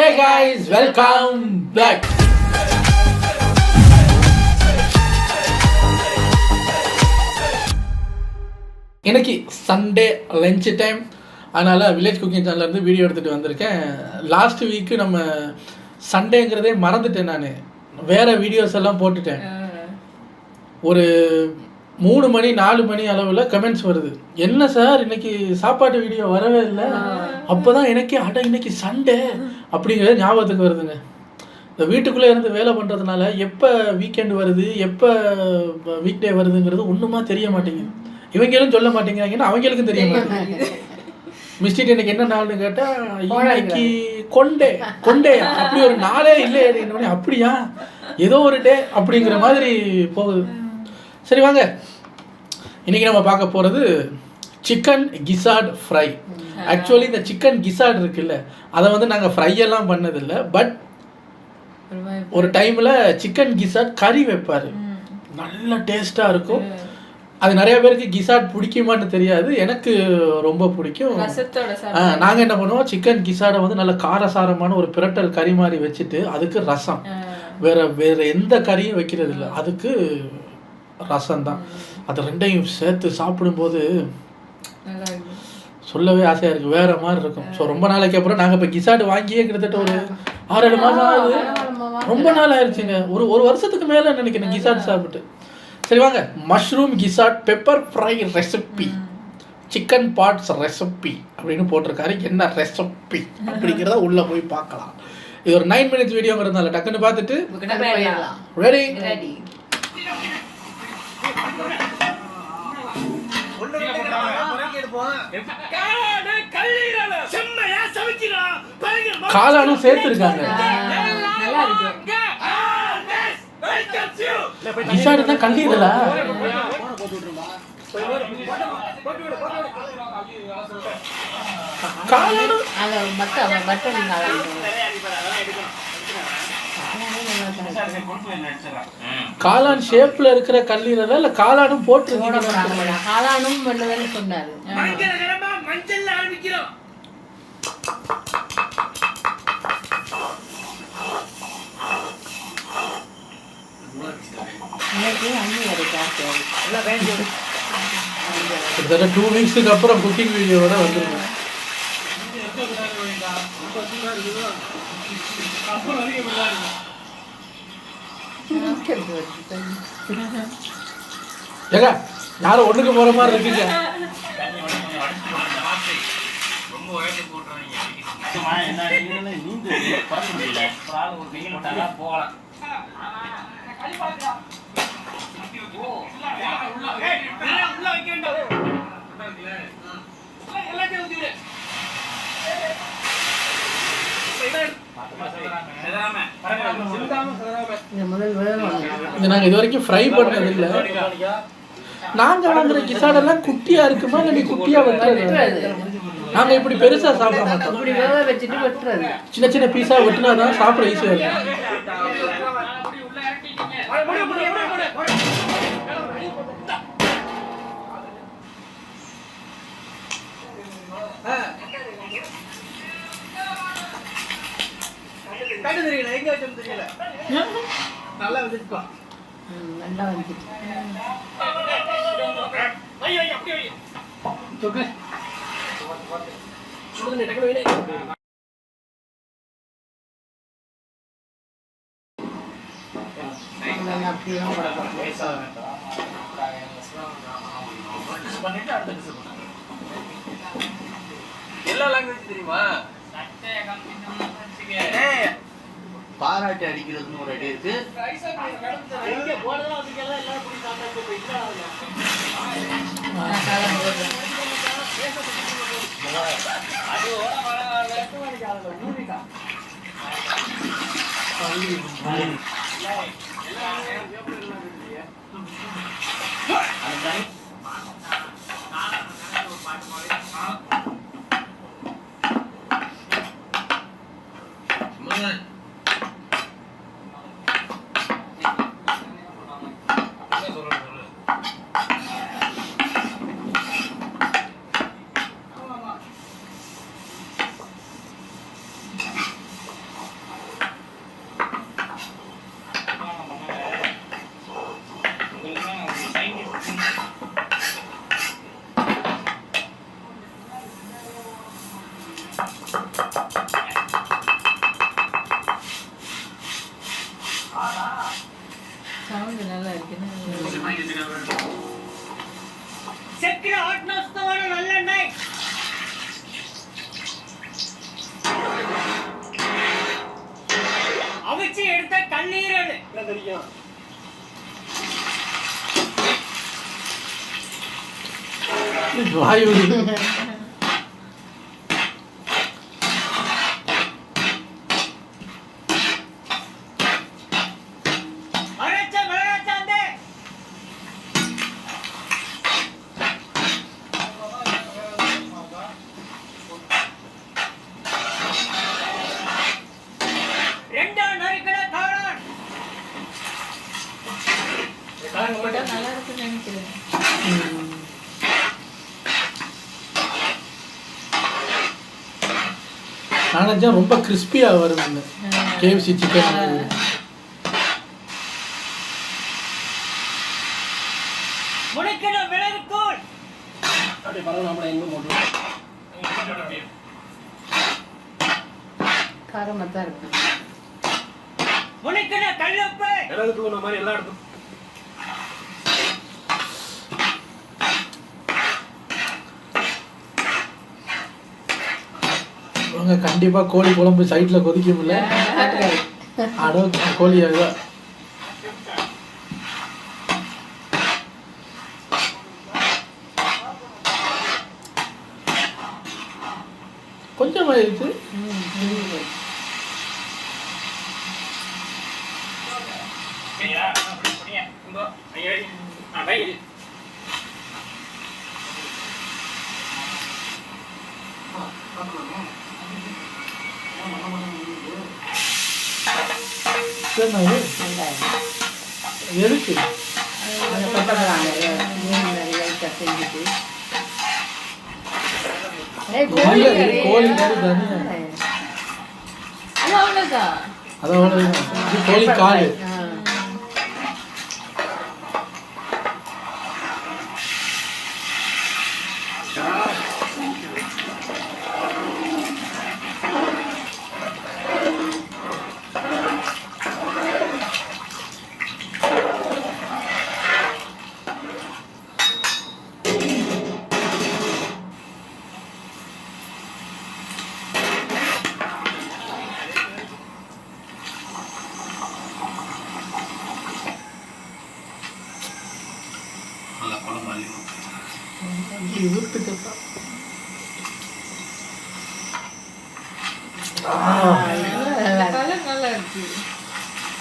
Hey guys, welcome back. இன்னைக்கு Sunday lunch time, அதனால் village cooking சேனல்லேருந்து video எடுத்துகிட்டு வந்திருக்கேன். லாஸ்ட் வீக்கு நம்ம சண்டேங்கிறதே மறந்துட்டேன். நான் வேறு வீடியோஸ் எல்லாம் போட்டுட்டேன். ஒரு 3 மணி 4 மணி அளவில் கமெண்ட்ஸ் வருது, என்ன சார் இன்னைக்கு சாப்பாட்டு வீடியோ வரவே இல்லை. அப்போ தான் எனக்கே இன்னைக்கு சண்டே அப்படிங்கிறது ஞாபகத்துக்கு வருதுங்க. இந்த வீட்டுக்குள்ளே இருந்து வேலை பண்ணுறதுனால எப்போ வீக்கெண்டு வருது, எப்போ வீக் டே வருதுங்கிறது ஒன்றுமா தெரிய மாட்டேங்குது. இவங்களும் சொல்ல மாட்டேங்கிறாங்கன்னா அவங்களுக்கும் தெரிய மாட்டேங்குது. மிஸ்டேக் எனக்கு என்ன நாள்னு கேட்டால், இன்னைக்கு கொண்டேயா அப்படி ஒரு நாளே இல்லை அப்படின்னோடனே, அப்படியா ஏதோ ஒரு டே அப்படிங்கிற மாதிரி போகுது. சரி வாங்க, இன்றைக்கி நம்ம பார்க்க போகிறது சிக்கன் கிசார்ட் ஃப்ரை. ஆக்சுவலி இந்த சிக்கன் கிசார்ட் இருக்குல்ல, அதை வந்து நாங்கள் ஃப்ரையெல்லாம் பண்ணதில்லை. பட் ஒரு டைமில் சிக்கன் கிசார்ட் கறி வைப்பார், நல்ல டேஸ்ட்டாக இருக்கும். அது நிறைய பேருக்கு கிசார்ட் பிடிக்குமான்னு தெரியாது, எனக்கு ரொம்ப பிடிக்கும். நாங்கள் என்ன பண்ணுவோம், சிக்கன் கிசார்டை வந்து நல்ல காரசாரமான ஒரு பிரட்டல் கறி மாதிரி வச்சுட்டு அதுக்கு ரசம், வேறு எந்த கறியும் வைக்கிறது இல்லை, அதுக்கு ரசம் தான். அது ரெண்டையும் சேர்த்து சாப்பிடும்போது சொல்லவே ஆசையாக இருக்குது, வேறு மாதிரி இருக்கும். ஸோ ரொம்ப நாளைக்கு அப்புறம் நாங்கள் இப்போ கிசார்ட் வாங்கியே கிட்டத்தட்ட ஒரு 6-7 மாதம் ஆகுது. ரொம்ப நாள் ஆயிடுச்சுங்க, ஒரு வருஷத்துக்கு மேலே நினைக்கிறேன் கிசார்ட் சாப்பிட்டு. சரி வாங்க, mushroom gizzard pepper fry recipe, chicken parts recipe அப்படின்னு போட்டிருக்காரு. என்ன ரெசிபி அப்படிங்கிறத உள்ளே போய் பார்க்கலாம். இது ஒரு 9 மினிட்ஸ் வீடியோங்கிறதுனால டக்குன்னு பார்த்துட்டு ரெடி. காளானும் சேர்த்துருக்காங்க. கிசார்ட் தான் கல்லீரலா? காளான் ஷேப்ல இருக்கிற கல்லீரலா இல்ல காளானும் போட்டு காளானும் பண்ணதுன்னு சொன்னாரு. கிட்டத்தட்ட 2 வீக்ஸுக்கு அப்புறம் குக்கிங் வீடியோவோட வந்துருக்கேன். ஏங்க யாரும் ஒண்ணுக்கு போற மாதிரி இருக்குங்க. நாங்க இது வரைக்கும் ஃப்ரை பண்ணது இல்லை. நாங்க வாங்குற கிசாடெல்லாம் குட்டியா இருக்குமா இல்லை நீ குட்டியா வெட்டுறது? நாங்க இப்படி பெருசா சாப்பிட மாட்டோம், சின்ன சின்ன பீஸா வெட்டினாதான் சாப்பிட ஈஸியா இருக்கும். நல்லா வந்துருப்பா, நல்லா வந்துச்சு. எல்லா லாங்குவேஜ் தெரியுமா? பாராட்டி அடிக்கிறதுன்னு ஒரு ஐடியா இருக்கு. கல்லீரல் தெரியும். வாயு நல்லா இருக்குன்னு நினைக்கிறேன். நினச்சா ரொம்ப கிறிஸ்பியாக வருது கேஎஃப்சி சிக்கன். காரமாக தான் இருக்கு. மாதிரி எல்லா இடத்தும் கண்டிப்பாக கோழி குழம்பு சைட்டில் கொதிக்கும்ல. அடோ கோழி அதுதான் கொஞ்சம் ஆயிடுச்சு. எதுக்கு கோழி அவ்வளோதான் கோழி காடு.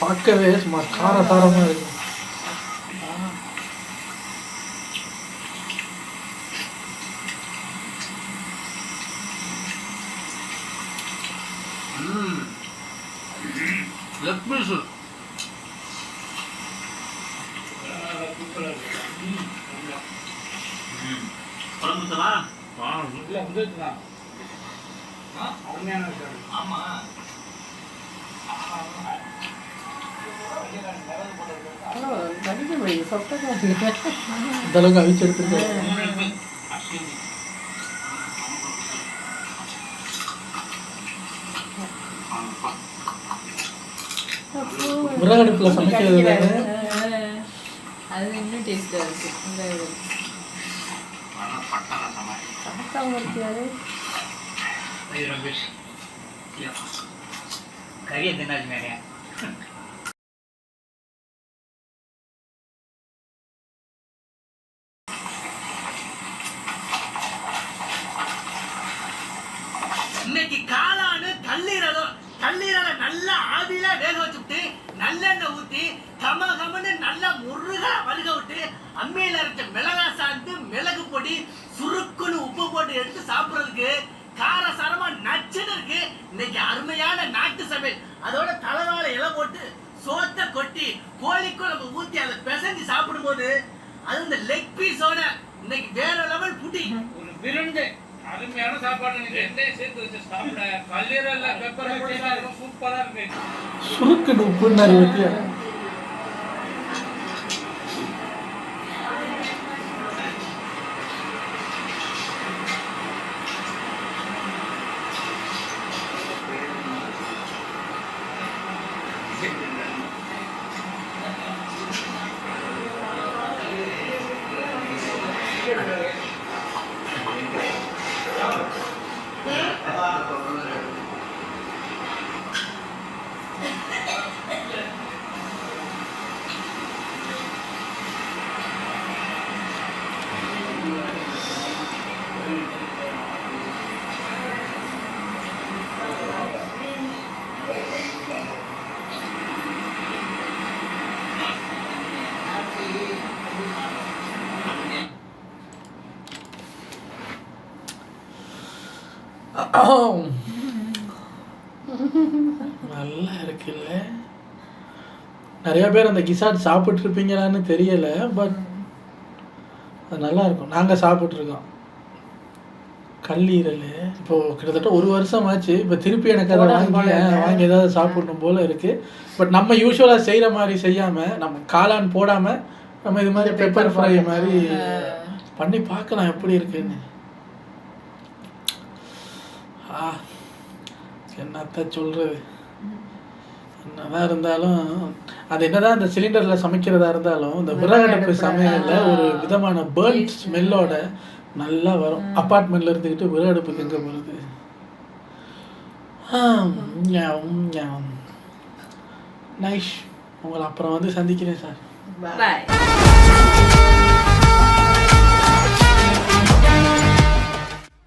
பார்க்கவே சும்மா காரசாரமாக இருக்கு. லெக் பீஸ் இந்த அளவுக்கு அவிச்சு எடுத்துட்டு விறகடுப்புல சமைக்கிறது அது இன்னும் டேஸ்டா இருக்கு. கறியை தின்னாச்சு நிறையா. இன்னைக்கு காளானு கல்லீரலை நல்லா ஆவியில வேக வச்சுட்டு நல்லெண்ணெய் ஊத்தி கமன்னு நல்லா முருகா வறுக விட்டு அம்மியில அரைச்ச மிளகா சாந்து மிளகு பொடி சுருக்குன்னு உப்பு போட்டு எடுத்து சாப்பிடுறதுக்கு காரசாரமா நச்சுன்னு இருக்கு. இன்னைக்கு அருமையான நாட்டு சமையல். அதோட தலைவாழை இலை போட்டு சோத்தை கொட்டி கோழிக்குழம்பு ஊத்தி அதை பிசைஞ்சு சாப்பிடும் போது அது இந்த லெக் பீஸோட இன்னைக்கு வேற லெவல் புடி ஒரு விருந்து. அருமையான சாப்பாடு. ரெண்டையும் சேர்த்து வச்சு சாப்பிட கல்லீரல்ல பெப்பர் வச்சு சூப்பரா இருக்கு. சுருக்குன்னு உப்புன்னாரு வச்சு நல்லா இருக்குல்ல. நிறைய பேர் அந்த கிசாட் சாப்பிட்ருப்பீங்களான்னு தெரியல, பட் அது நல்லா இருக்கும். நாங்கள் சாப்பிட்ருக்கோம் கல்லீரல். இப்போது கிட்டத்தட்ட 1 வருஷம் ஆச்சு. இப்போ திருப்பி எனக்கு அதை வாங்கி ஏதாவது சாப்பிடணும் போல் இருக்குது. பட் நம்ம யூஸ்வலாக செய்கிற மாதிரி செய்யாமல், நம்ம காளான் போடாமல் நம்ம இது மாதிரி பெப்பர் ஃப்ரை மாதிரி பண்ணி பார்க்கலாம் எப்படி இருக்குன்னு. என்னத்த சொல்கிறது, என்னதான் இருந்தாலும் அது என்னதான் இந்த சிலிண்டரில் சமைக்கிறதா இருந்தாலும் இந்த விறகடுப்பு சமையலில் ஒரு விதமான பேர்ன் ஸ்மெல்லோட நல்லா வரும். அப்பார்ட்மெண்ட்டில் இருந்துக்கிட்டு விறகடுப்புக்கு எங்கே போகிறது. நைஸ். உங்களை அப்புறம் வந்து சந்திக்கிறேன் சார். பாய்.